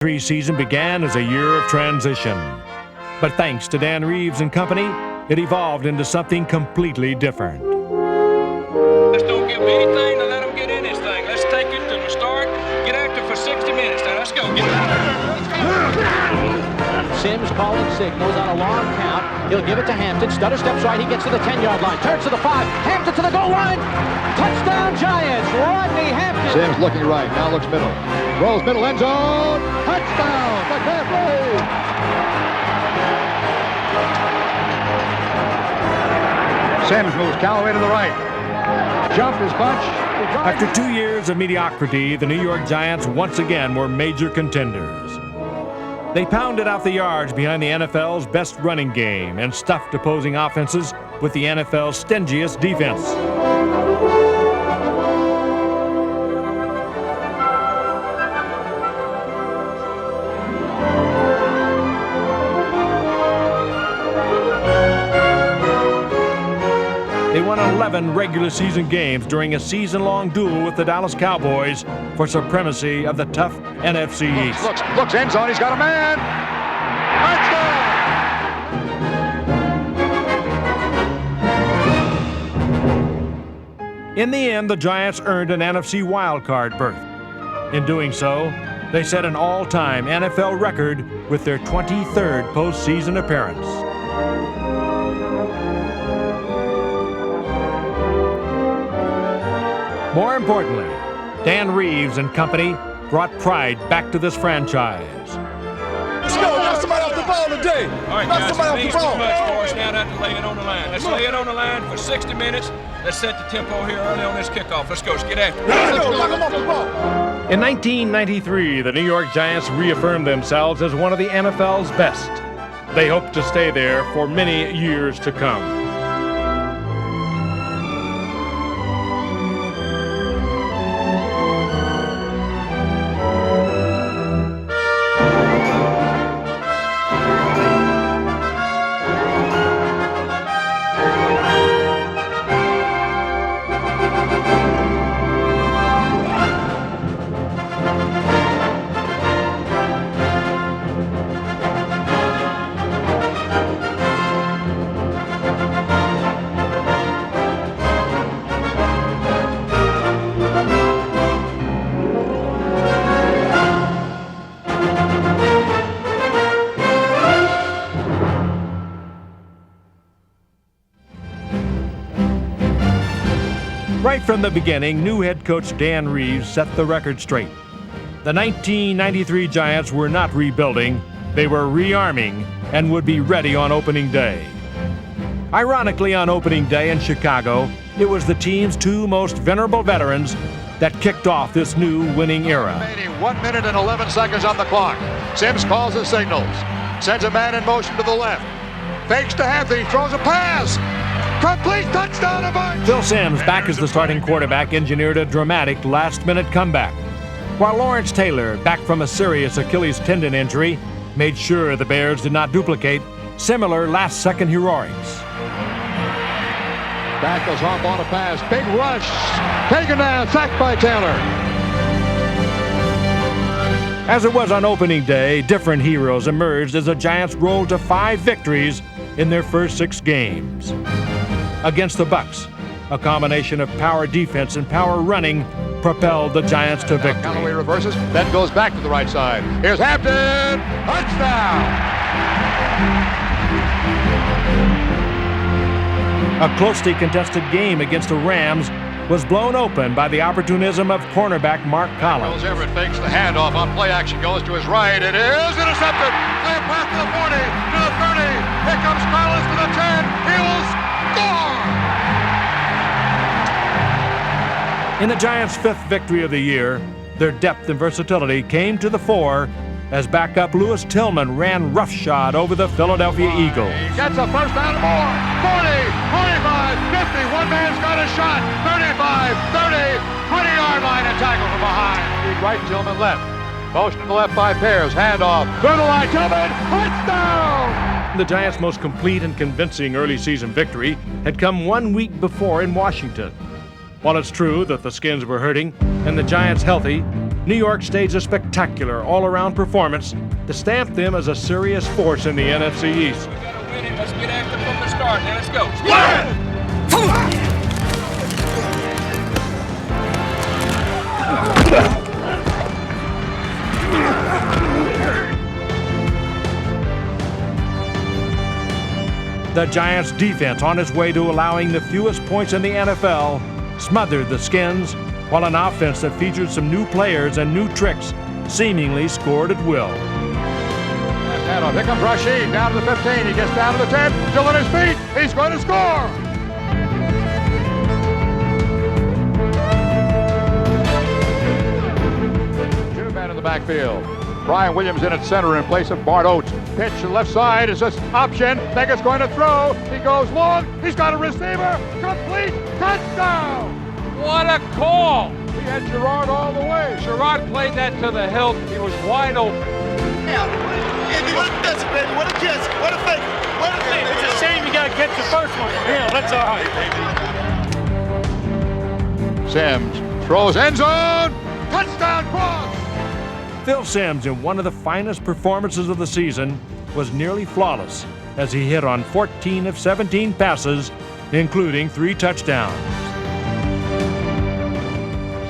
1993 season began as a year of transition. But thanks to Dan Reeves and company, it evolved into something completely different. Let's don't give them anything to let them get in this thing. Let's take it to the start, get after for 60 minutes. Now let's go. Get out of there. Let's go. Sims calling signals on a long count. He'll give it to Hampton. Stutter steps right. He gets to the 10-yard line. Turns to the 5. Hampton to the goal line. Touchdown Giants. Rodney Hampton. Sims looking right. Now looks middle. Rolls middle end zone. Touchdown. McCaffrey. Sims moves Callaway to the right. Jump his bunch. After 2 years of mediocrity, the New York Giants once again were major contenders. They pounded out the yards behind the NFL's best running game and stuffed opposing offenses with the NFL's stingiest defense. They won 11 regular season games during a season-long duel with the Dallas Cowboys for supremacy of the tough NFC East. Looks end zone. He's got a man. Touchdown! In the end, the Giants earned an NFC wildcard berth. In doing so, they set an all-time NFL record with their 23rd postseason appearance. More importantly, Dan Reeves and company brought pride back to this franchise. Let's go. Knock somebody off the ball today. All right, Knock guys, somebody it means off the ball. too much for us now to lay it on the line. Let's lay it on the line for 60 minutes. Let's set the tempo here early on this kickoff. Let's go. Let's get after it. Let's go. Knock him off the ball. In 1993, the New York Giants reaffirmed themselves as one of the NFL's best. They hope to stay there for many years to come. Right from the beginning, new head coach Dan Reeves set the record straight. The 1993 Giants were not rebuilding, they were rearming and would be ready on opening day. Ironically, on opening day in Chicago, it was the team's two most venerable veterans that kicked off this new winning era. Remaining 1 minute and 11 seconds on the clock. Sims calls the signals. Sends a man in motion to the left. Fakes to Hampton. Throws a pass. Complete touchdown of Arch. Phil Simms, back as the starting quarterback, engineered a dramatic last-minute comeback, while Lawrence Taylor, back from a serious Achilles tendon injury, made sure the Bears did not duplicate similar last-second heroics. Back goes off on a pass. Big rush. Taken down. Sacked by Taylor. As it was on opening day, different heroes emerged as the Giants rolled to 5 victories in their first 6 games. Against the Bucks, a combination of power defense and power running propelled the Giants to victory. Callaway reverses, then goes back to the right side. Here's Hampton. Touchdown! A closely contested game against the Rams was blown open by the opportunism of cornerback Mark Collins. Everett fakes the handoff on play action, goes to his right. It is intercepted. Clear pass to the 40, to the 30. Here comes Collins to the 10. He will score! In the Giants' 5th victory of the year, their depth and versatility came to the fore as backup Louis Tillman ran roughshod over the Philadelphia Eagles. He gets a first down and more. 40, 45, 50. One man's got a shot. 35, 30, 20-yard line and tackle from behind. Speed right, Tillman left. Motion to the left by pairs. Handoff. Through the line, Tillman. Touchdown! The Giants' most complete and convincing early season victory had come 1 week before in Washington. While it's true that the Skins were hurting and the Giants healthy, New York staged a spectacular all-around performance to stamp them as a serious force in the NFC East. We gotta win it. Let's get after from the start. Now let's go. The Giants' defense, on its way to allowing the fewest points in the NFL, smothered the Skins, while an offense that featured some new players and new tricks seemingly scored at will. And here comes Rashid down to the 15. He gets down to the 10. Still on his feet. He's going to score. Two men in the backfield. Brian Williams in at center in place of Bart Oates. Pitch to the left side is this option. Beckett's going to throw. He goes long. He's got a receiver. Complete. Touchdown. What a call! He had Gerard all the way. Gerard played that to the hilt. He was wide open. Yeah. What a catch, baby. What a catch. What a fake. What a fake. It's a shame you got to catch the first one from him. That's all right, baby. Sims throws end zone. Touchdown cross. Phil Sims, in one of the finest performances of the season, was nearly flawless as he hit on 14 of 17 passes, including 3 touchdowns.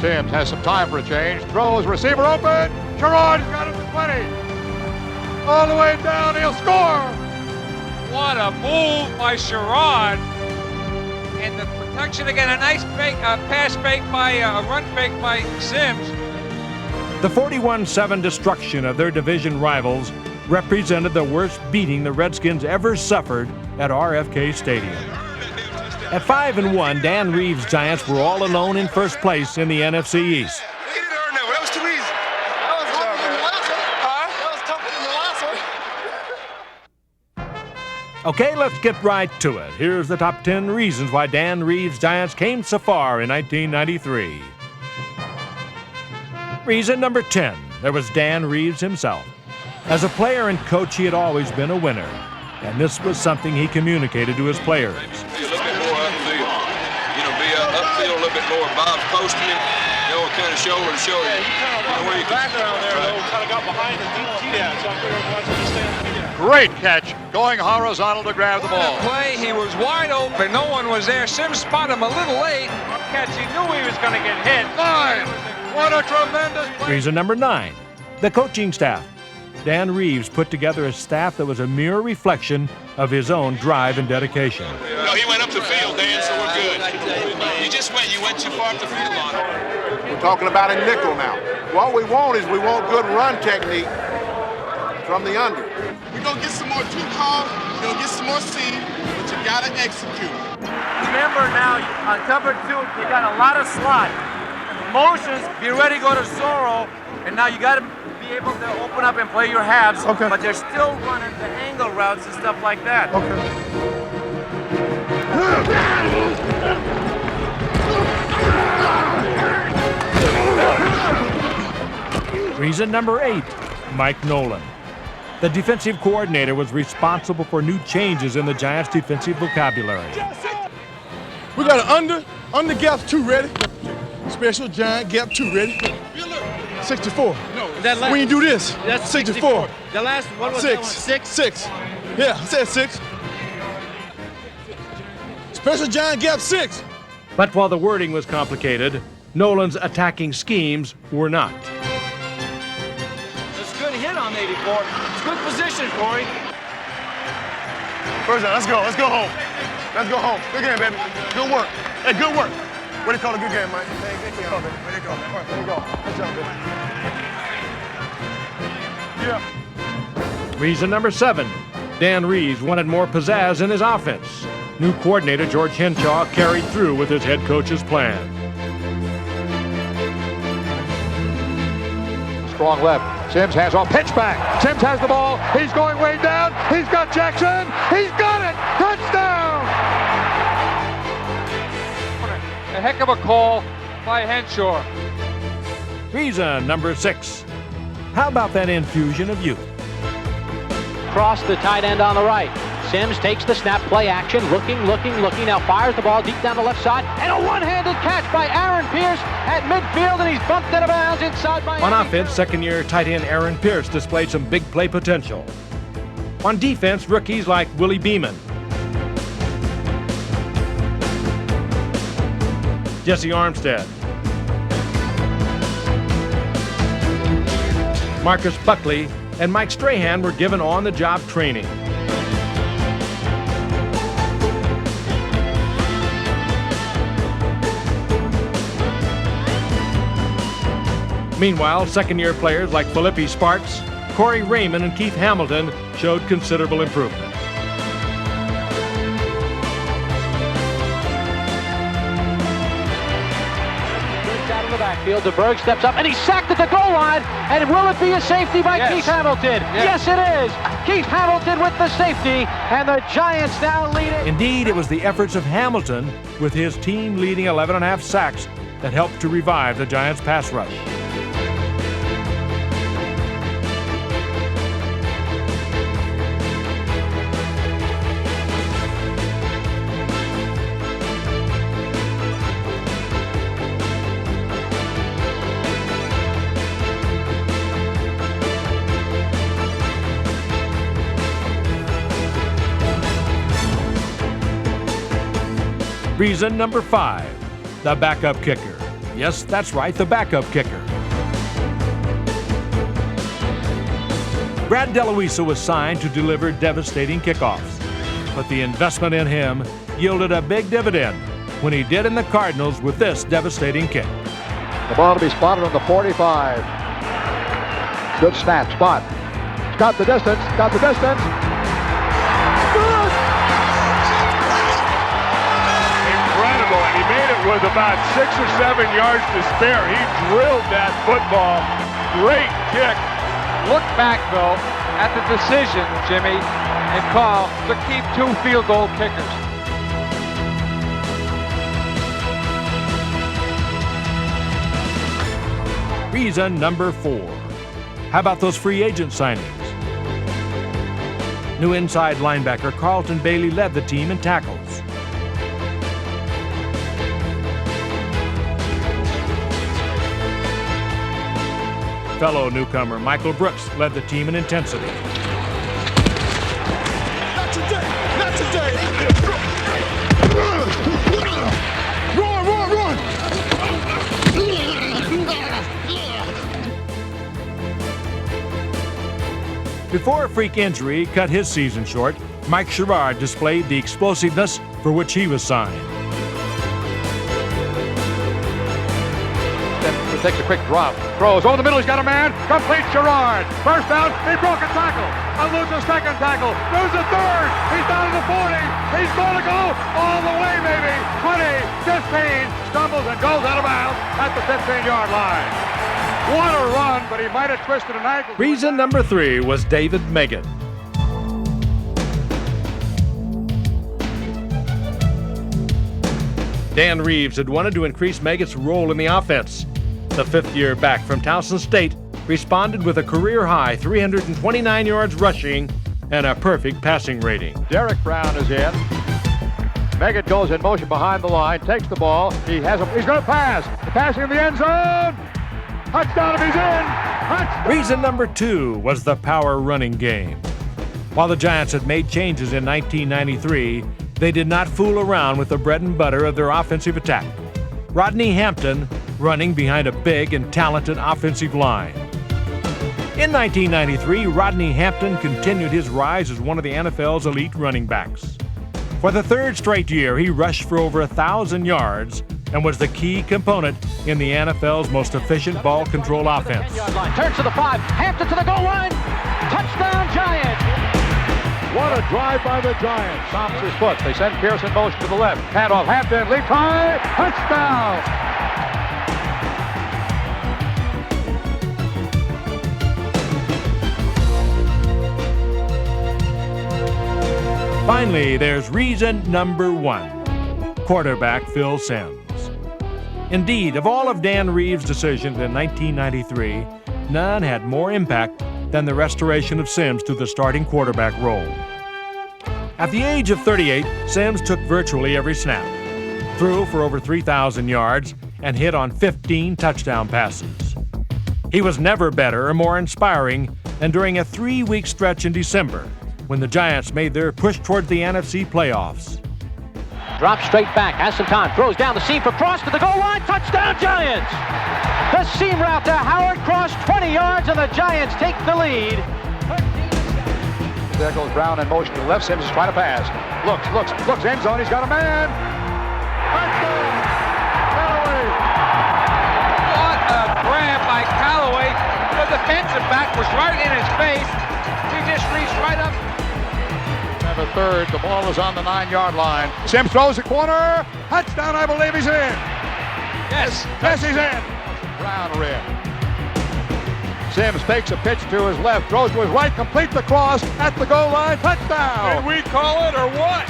Sims has some time for a change. Throws, receiver open. Gerard has got it to 20. All the way down, he'll score. What a move by Sherrod. And the protection again, a nice fake, pass fake by, a run fake by Sims. The 41-7 destruction of their division rivals represented the worst beating the Redskins ever suffered at RFK Stadium. At 5-1, Dan Reeves' Giants were all alone in first place in the NFC East. He didn't earn that one. That was too easy. That was tougher than the last one. That was tougher than the last one. Okay, let's get right to it. Here's the top 10 reasons why Dan Reeves' Giants came so far in 1993. Reason number 10, there was Dan Reeves himself. As a player and coach, he had always been a winner, and this was something he communicated to his players. Be a little bit more upfield. Be upfield a little bit more. Bob's posting him. Kind of shoulder to shoulder. Where you Background there, though, kind of got behind the deep down, so I figured watch him stay on the down. Great catch, going horizontal to grab the ball. Play, he was wide open. No one was there. Sims spotted him a little late. Catch, he knew he was going to get hit. 9. What a tremendous play. Reason number 9, the coaching staff. Dan Reeves put together a staff that was a mere reflection of his own drive and dedication. No, he went up the field, Dan, so we're good. You went too far up the field on him. We're talking about a nickel now. What we want is we want good run technique from the under. We're going to get some more two calls, we're going to get some more seam, but you got to execute. Remember now, on cover 2, you got a lot of slot. Motions, be ready to go to Zorro, and now you got to be able to open up and play your halves, but they're still running the angle routes and stuff like that. Reason number 8, Mike Nolan. The defensive coordinator was responsible for new changes in the Giants' defensive vocabulary. We got an under gap 2 ready. Special giant gap 2 ready. 64. No, that last, when you do this, that's 64. The last one was 6. Yeah, I said 6. Special giant gap 6. But while the wording was complicated, Nolan's attacking schemes were not. That's a good hit on 84. It's good position, Corey. First down, let's go home. Let's go home. Good game, baby. Good work. Hey, good work. What do you call a good game, Mike? Hey, good game. Way to go, man. Way to go. Good job, baby. Yeah. Reason number 7, Dan Reeves wanted more pizzazz in his offense. New coordinator George Henshaw carried through with his head coach's plan. Strong left. Sims hands off. Pitch back. Sims has the ball. He's going way down. He's got Jackson. He's got it. Touchdown. A heck of a call by Henshaw. Reason number 6, how about that infusion of youth? Cross the tight end on the right. Sims takes the snap, play action, looking, now fires the ball deep down the left side, and a one-handed catch by Aaron Pierce at midfield, and he's bumped out of bounds inside by... On offense, second-year tight end Aaron Pierce displayed some big play potential. On defense, rookies like Willie Beeman, Jesse Armstead, Marcus Buckley, and Mike Strahan were given on-the-job training. Meanwhile, second-year players like Philippi Sparks, Corey Raymond, and Keith Hamilton showed considerable improvement. Out of the backfield, DeBerg steps up, and he's sacked at the goal line. And will it be a safety by Keith Hamilton? Yes, it is. Keith Hamilton with the safety, and the Giants now lead it. Indeed, it was the efforts of Hamilton with his team leading 11.5 sacks that helped to revive the Giants' pass rush. Reason number 5, the backup kicker. Yes, that's right, the backup kicker. Brad DeLuisa was signed to deliver devastating kickoffs, but the investment in him yielded a big dividend when he did in the Cardinals with this devastating kick. The ball to be spotted on the 45. Good snap, spot. Got the distance, Good! Incredible, and he made it with about 6 or 7 yards to spare. He drilled that football. Great kick. Look back, though, at the decision, Jimmy and Carl, to keep 2 field goal kickers. Reason number 4. How about those free agent signings? New inside linebacker Carlton Bailey led the team in tackles. Fellow newcomer Michael Brooks led the team in intensity. Not today! Not today! Run! Before a freak injury cut his season short, Mike Sherrard displayed the explosiveness for which he was signed. Takes a quick drop. Throws over the middle. He's got a man. Complete Sherrard. First down. He broke a tackle. Loses a second tackle. Loses a third. He's down to the 40. He's going to go all the way, maybe. 20, 15. Stumbles and goes out of bounds at the 15-yard line. What a run, but he might have twisted an ankle. Reason number 3 was David Megan. Dan Reeves had wanted to increase Megan's role in the offense. The fifth-year back from Towson State responded with a career-high 329 yards rushing and a perfect passing rating. Derek Brown is in. Megan goes in motion behind the line, takes the ball. He's going to pass. Passing in the end zone. Touchdown if he's in. Touchdown. Reason number 2 was the power running game. While the Giants had made changes in 1993, they did not fool around with the bread and butter of their offensive attack. Rodney Hampton running behind a big and talented offensive line. In 1993, Rodney Hampton continued his rise as one of the NFL's elite running backs. For the 3rd straight year, he rushed for over 1,000 yards and was the key component in the NFL's most efficient ball control offense. Turns to the 5, Hampton to the goal line. Touchdown, Giants! What a drive by the Giants. Stops his foot. They send Pierce in motion to the left. Hand off. Hampton. Leap high. Touchdown. Finally, there's reason number 1. Quarterback Phil Simms. Indeed, of all of Dan Reeves' decisions in 1993, none had more impact than the restoration of Simms to the starting quarterback role. At the age of 38, Simms took virtually every snap, threw for over 3,000 yards, and hit on 15 touchdown passes. He was never better or more inspiring than during a 3-week stretch in December when the Giants made their push toward the NFC playoffs. Drops straight back, has some time, throws down the seam for Cross to the goal line, touchdown Giants! The seam route to Howard, Cross 20 yards, and the Giants take the lead. There goes Brown in motion to the left. Simms is trying to pass. Looks, end zone. He's got a man. Touchdown! Callaway! What a grab by Callaway. The defensive back was right in his face. He just reached right up. And a third. The ball is on the 9-yard line. Simms throws the corner. Touchdown, I believe he's in. Yes, he's in. Brown red. Simms fakes a pitch to his left, throws to his right, complete the cross at the goal line, touchdown! Did we call it or what?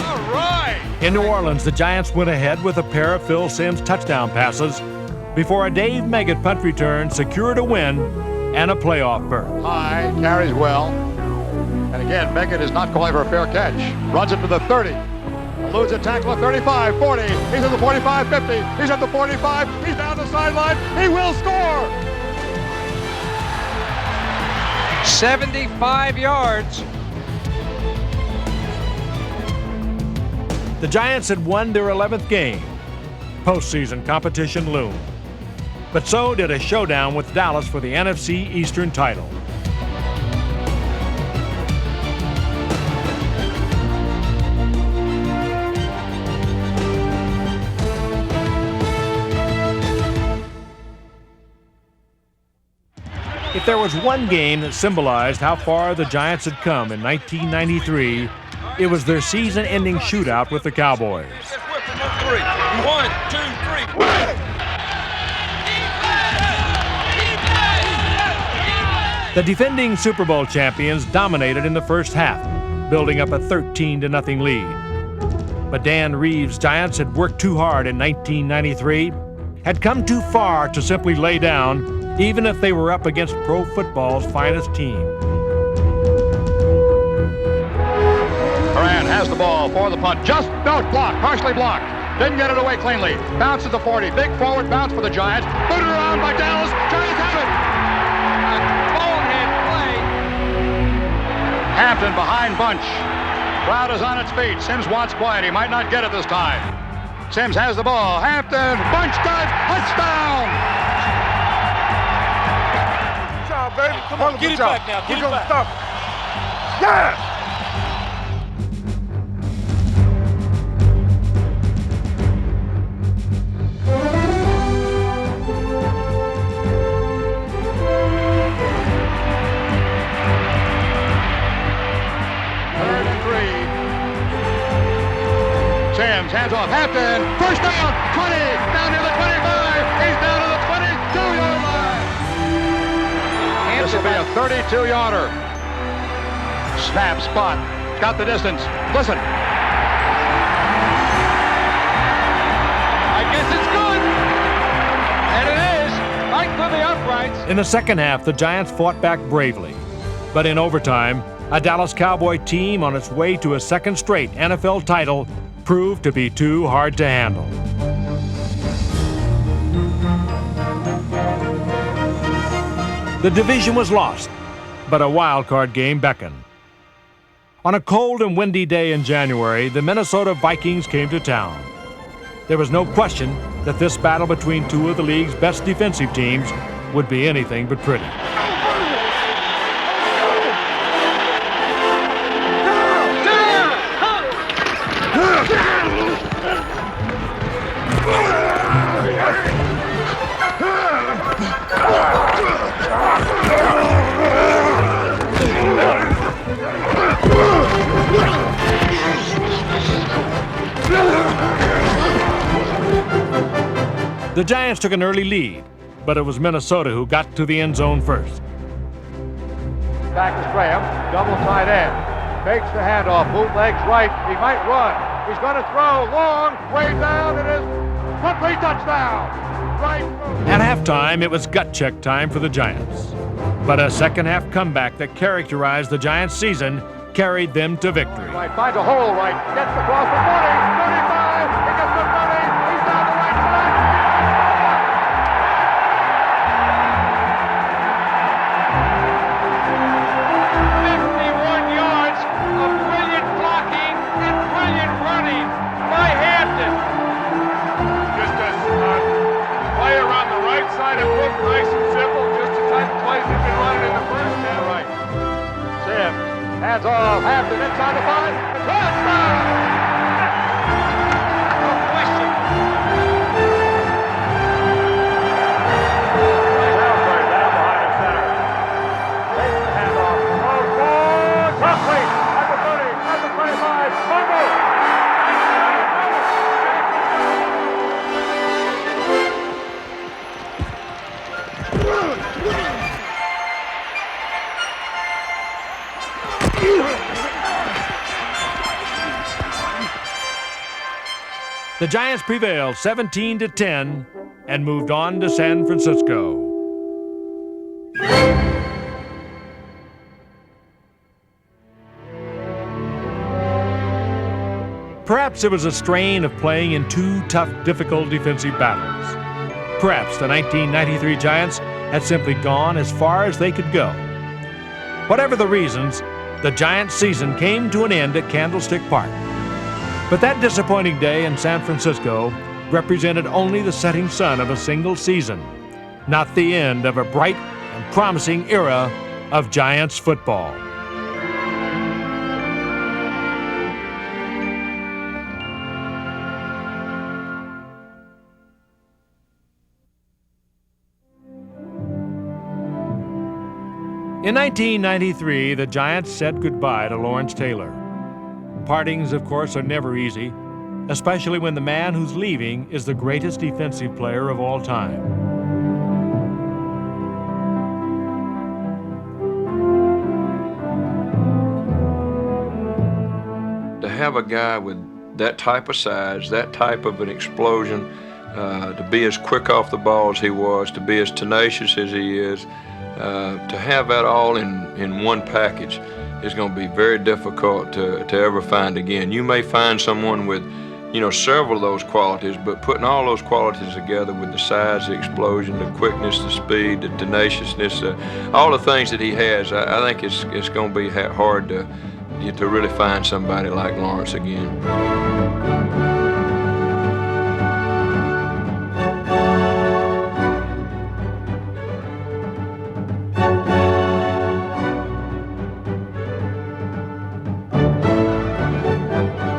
All right! In New Orleans, the Giants went ahead with a pair of Phil Simms touchdown passes before a Dave Meggett punt return secured a win and a playoff berth. High, carries well. And again, Meggett is not calling for a fair catch. Runs it to the 30. Eludes a tackle at 35, 40. He's at the 45, 50. He's at the 45. He's down the sideline. He will score! 75 yards. The Giants had won their 11th game. Postseason competition loomed. But so did a showdown with Dallas for the NFC Eastern title. If there was one game that symbolized how far the Giants had come in 1993, it was their season-ending shootout with the Cowboys. 1, 2, 3. The defending Super Bowl champions dominated in the first half, building up a 13-0 lead. But Dan Reeves' Giants had worked too hard in 1993, had come too far to simply lay down, even if they were up against pro football's finest team. Moran has the ball for the punt. Just blocked, partially blocked. Didn't get it away cleanly. Bounces the 40. Big forward bounce for the Giants. Booted around by Dallas. Giants have it. Bonehead play. Hampton behind Bunch. Crowd is on its feet. Simms wants quiet. He might not get it this time. Simms has the ball. Hampton. Bunch dives. Touchdown. Baby. Come on, get it back now. Get it back. Stop. Yeah! Third and 3. Simms hands off. Hampton. First down. 20. Down near the 25. He's down to the 22-yard line. This will be a 32-yarder. Snap, spot. Got the distance. Listen. I guess it's good. And it is. Right through the uprights. In the second half, the Giants fought back bravely. But in overtime, a Dallas Cowboy team on its way to a second straight NFL title proved to be too hard to handle. The division was lost, but a wild card game beckoned. On a cold and windy day in January, the Minnesota Vikings came to town. There was no question that this battle between two of the league's best defensive teams would be anything but pretty. The Giants took an early lead, but it was Minnesota who got to the end zone first. Back is Graham, double tight end. Fakes the handoff, bootlegs right. He might run. He's going to throw long, way down. It is complete touchdown. Right through. At halftime, it was gut check time for the Giants. But a second half comeback that characterized the Giants' season carried them to victory. Right, finds a hole, right, gets across the 40, 35, he gets the 30, he's down the right side. 51 yards of brilliant blocking and brilliant running by Hampton. Just a play around the right side of Cook, nice and simple, just the type of plays he's been running in the first half. Right. Sims, hands off, Hampton inside the 5, touchdown! No question. Downplay down behind the center. Takes the handoff. Throws forward. Complete. At the 30, at the 25. Fumble. The Giants prevailed 17-10 and moved on to San Francisco. Perhaps it was a strain of playing in two tough, difficult defensive battles. Perhaps the 1993 Giants had simply gone as far as they could go. Whatever the reasons, the Giants' season came to an end at Candlestick Park. But that disappointing day in San Francisco represented only the setting sun of a single season, not the end of a bright and promising era of Giants football. In 1993, the Giants said goodbye to Lawrence Taylor. Partings, of course, are never easy, especially when the man who's leaving is the greatest defensive player of all time. To have a guy with that type of size, that type of an explosion, to be as quick off the ball as he was, to be as tenacious as he is, to have that all in one package is going to be very difficult to ever find again. You may find someone with, several of those qualities, but putting all those qualities together with the size, the explosion, the quickness, the speed, the tenaciousness, all the things that he has, I think it's going to be hard to really find somebody like Lawrence again.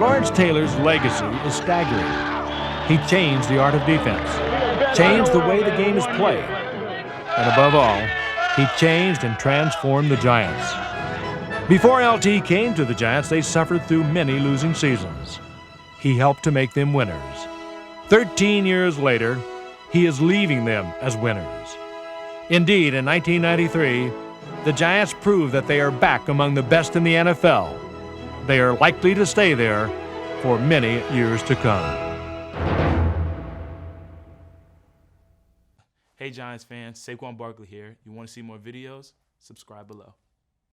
Lawrence Taylor's legacy is staggering. He changed the art of defense, changed the way the game is played, and above all, he changed and transformed the Giants. Before LT came to the Giants, they suffered through many losing seasons. He helped to make them winners. 13 years later, he is leaving them as winners. Indeed, in 1993, the Giants proved that they are back among the best in the NFL. They are likely to stay there for many years to come. Hey Giants fans, Saquon Barkley here. You want to see more videos? Subscribe below.